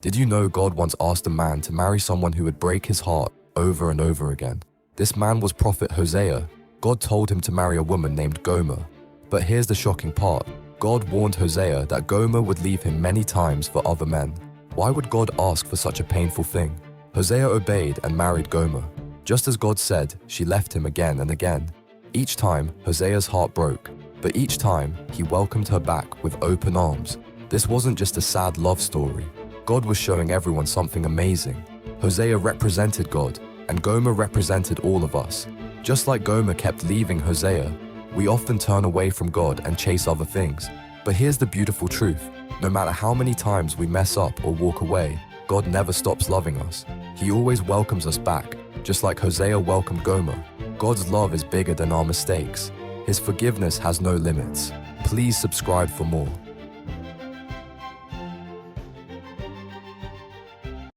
Did you know God once asked a man to marry someone who would break his heart over and over again? This man was prophet Hosea. God told him to marry a woman named Gomer. But here's the shocking part. God warned Hosea that Gomer would leave him many times for other men. Why would God ask for such a painful thing? Hosea obeyed and married Gomer. Just as God said, she left him again and again. Each time, Hosea's heart broke, but each time, he welcomed her back with open arms. This wasn't just a sad love story. God was showing everyone something amazing. Hosea represented God, and Gomer represented all of us. Just like Gomer kept leaving Hosea, we often turn away from God and chase other things. But here's the beautiful truth. No matter how many times we mess up or walk away, God never stops loving us. He always welcomes us back, just like Hosea welcomed Gomer. God's love is bigger than our mistakes. His forgiveness has no limits. Please subscribe for more.